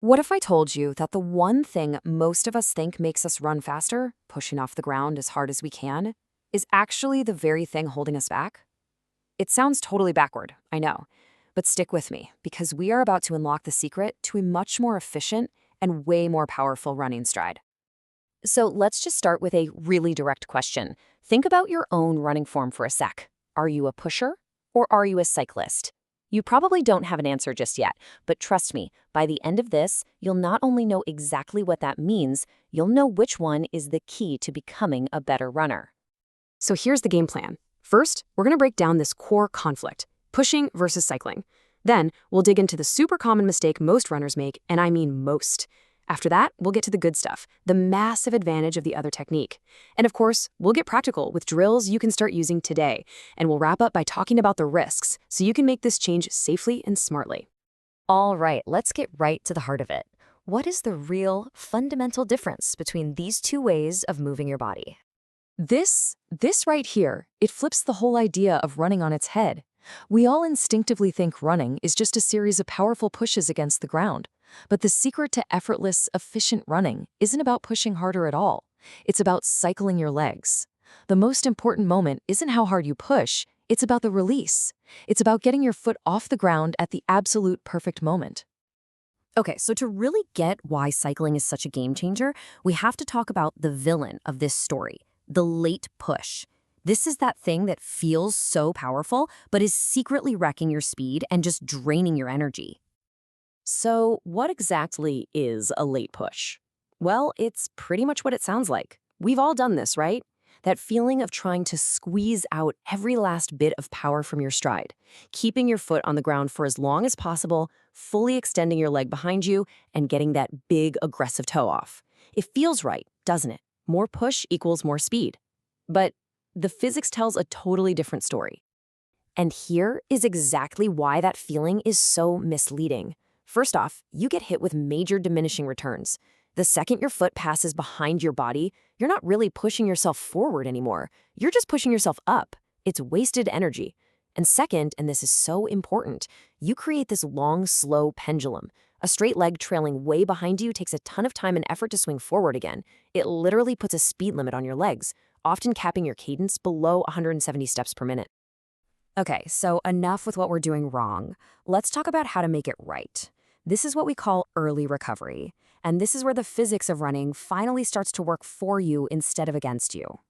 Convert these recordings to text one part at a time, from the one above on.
What if I told you that the one thing most of us think makes us run faster, pushing off the ground as hard as we can, is actually the very thing holding us back? It sounds totally backward, I know, but stick with me because we are about to unlock the secret to a much more efficient and way more powerful running stride. So let's just start with a really direct question. Think about your own running form for a sec. Are you a pusher or are you a cyclist? You probably don't have an answer just yet, but trust me, by the end of this, you'll not only know exactly what that means, you'll know which one is the key to becoming a better runner. So here's the game plan. First, we're going to break down this core conflict, pushing versus cycling. Then, we'll dig into the super common mistake most runners make, and I mean most. After that, we'll get to the good stuff, the massive advantage of the other technique. And of course, we'll get practical with drills you can start using today. And we'll wrap up by talking about the risks so you can make this change safely and smartly. All right, let's get right to the heart of it. What is the real, fundamental difference between these two ways of moving your body? This right here, it flips the whole idea of running on its head. We all instinctively think running is just a series of powerful pushes against the ground. But the secret to effortless, efficient running isn't about pushing harder at all. It's about cycling your legs. The most important moment isn't how hard you push, it's about the release. It's about getting your foot off the ground at the absolute perfect moment. Okay, so to really get why cycling is such a game changer, we have to talk about the villain of this story, the late push. This is that thing that feels so powerful, but is secretly wrecking your speed and just draining your energy. So, what exactly is a late push? Well, it's pretty much what it sounds like. We've all done this, right? That feeling of trying to squeeze out every last bit of power from your stride, keeping your foot on the ground for as long as possible, fully extending your leg behind you, and getting that big, aggressive toe off. It feels right, doesn't it? More push equals more speed. But the physics tells a totally different story. And here is exactly why that feeling is so misleading. First off, you get hit with major diminishing returns. The second your foot passes behind your body, you're not really pushing yourself forward anymore. You're just pushing yourself up. It's wasted energy. And second, and this is so important, you create this long, slow pendulum. A straight leg trailing way behind you takes a ton of time and effort to swing forward again. It literally puts a speed limit on your legs, often capping your cadence below 170 steps per minute. Okay, so enough with what we're doing wrong. Let's talk about how to make it right. This is what we call early recovery, and this is where the physics of running finally starts to work for you instead of against you.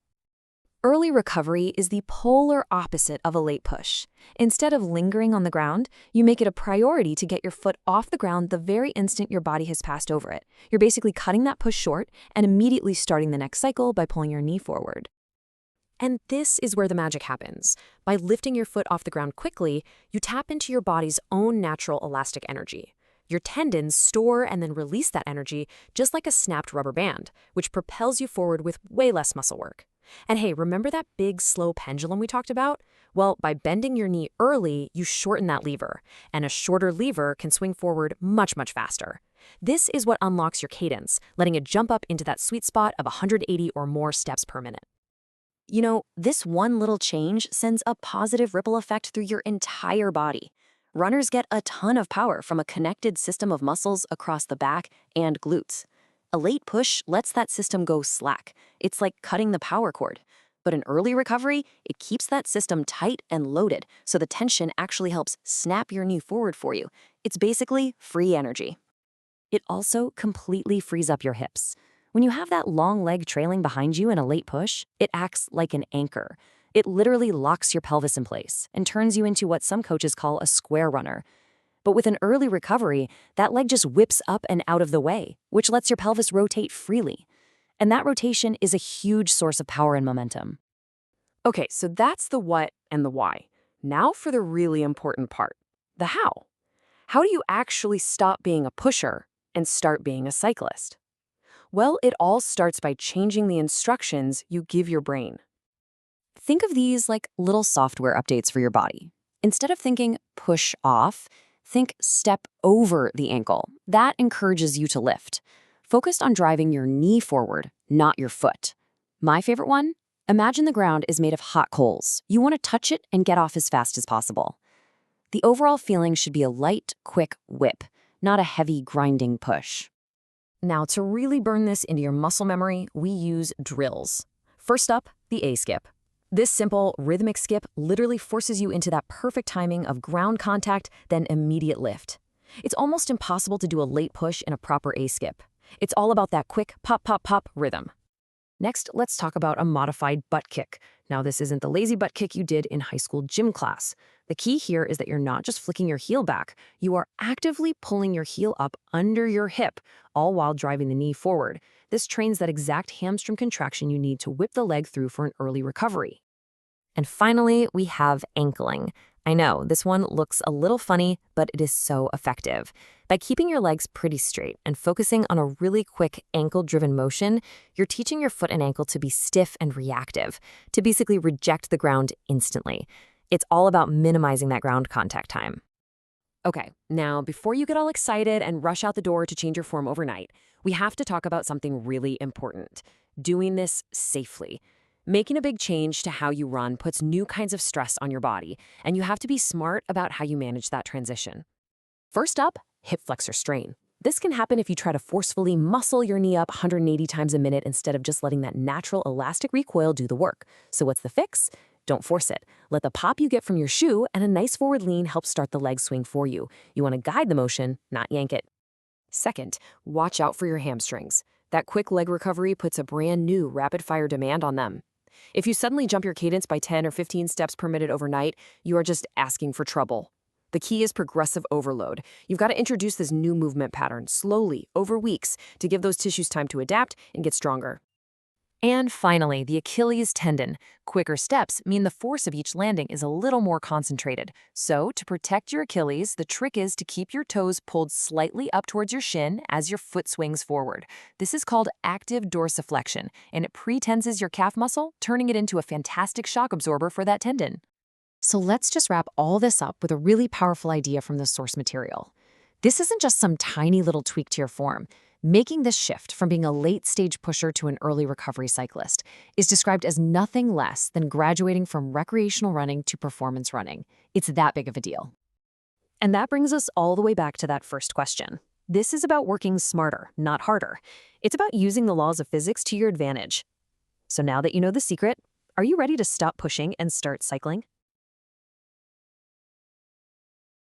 Early recovery is the polar opposite of a late push. Instead of lingering on the ground, you make it a priority to get your foot off the ground the very instant your body has passed over it. You're basically cutting that push short and immediately starting the next cycle by pulling your knee forward. And this is where the magic happens. By lifting your foot off the ground quickly, you tap into your body's own natural elastic energy. Your tendons store and then release that energy just like a snapped rubber band, which propels you forward with way less muscle work. And hey, remember that big, slow pendulum we talked about? Well, by bending your knee early, you shorten that lever, and a shorter lever can swing forward much, much faster. This is what unlocks your cadence, letting it jump up into that sweet spot of 180 or more steps per minute. You know, this one little change sends a positive ripple effect through your entire body. Runners get a ton of power from a connected system of muscles across the back and glutes. A late push lets that system go slack. It's like cutting the power cord. But an early recovery, it keeps that system tight and loaded, so the tension actually helps snap your knee forward for you. It's basically free energy. It also completely frees up your hips. When you have that long leg trailing behind you in a late push, it acts like an anchor. It literally locks your pelvis in place and turns you into what some coaches call a square runner. But with an early recovery, that leg just whips up and out of the way, which lets your pelvis rotate freely. And that rotation is a huge source of power and momentum. Okay, so that's the what and the why. Now for the really important part, the how. How do you actually stop being a pusher and start being a cyclist? Well, it all starts by changing the instructions you give your brain. Think of these like little software updates for your body. Instead of thinking push off, think step over the ankle. That encourages you to lift. Focused on driving your knee forward, not your foot. My favorite one? Imagine the ground is made of hot coals. You want to touch it and get off as fast as possible. The overall feeling should be a light, quick whip, not a heavy, grinding push. Now, to really burn this into your muscle memory, we use drills. First up, the A-skip. This simple, rhythmic skip literally forces you into that perfect timing of ground contact, then immediate lift. It's almost impossible to do a late push in a proper A-skip. It's all about that quick pop, pop, pop rhythm. Next, let's talk about a modified butt kick. Now, this isn't the lazy butt kick you did in high school gym class. The key here is that you're not just flicking your heel back, you are actively pulling your heel up under your hip, all while driving the knee forward. This trains that exact hamstring contraction you need to whip the leg through for an early recovery. And finally, we have ankling. I know, this one looks a little funny, but it is so effective. By keeping your legs pretty straight and focusing on a really quick ankle-driven motion, you're teaching your foot and ankle to be stiff and reactive, to basically reject the ground instantly. It's all about minimizing that ground contact time. Okay, now before you get all excited and rush out the door to change your form overnight, we have to talk about something really important: doing this safely. Making a big change to how you run puts new kinds of stress on your body, and you have to be smart about how you manage that transition. First up, hip flexor strain. This can happen if you try to forcefully muscle your knee up 180 times a minute instead of just letting that natural elastic recoil do the work. So what's the fix? Don't force it. Let the pop you get from your shoe and a nice forward lean help start the leg swing for you. You want to guide the motion, not yank it. Second, watch out for your hamstrings. That quick leg recovery puts a brand new rapid-fire demand on them. If you suddenly jump your cadence by 10 or 15 steps per minute overnight, you are just asking for trouble. The key is progressive overload. You've got to introduce this new movement pattern slowly, over weeks, to give those tissues time to adapt and get stronger. And finally, the Achilles tendon. Quicker steps mean the force of each landing is a little more concentrated. So, to protect your Achilles, the trick is to keep your toes pulled slightly up towards your shin as your foot swings forward. This is called active dorsiflexion, and it pretenses your calf muscle, turning it into a fantastic shock absorber for that tendon. So let's just wrap all this up with a really powerful idea from the source material. This isn't just some tiny little tweak to your form. Making this shift from being a late-stage pusher to an early recovery cyclist is described as nothing less than graduating from recreational running to performance running. It's that big of a deal. And that brings us all the way back to that first question. This is about working smarter, not harder. It's about using the laws of physics to your advantage. So now that you know the secret, are you ready to stop pushing and start cycling?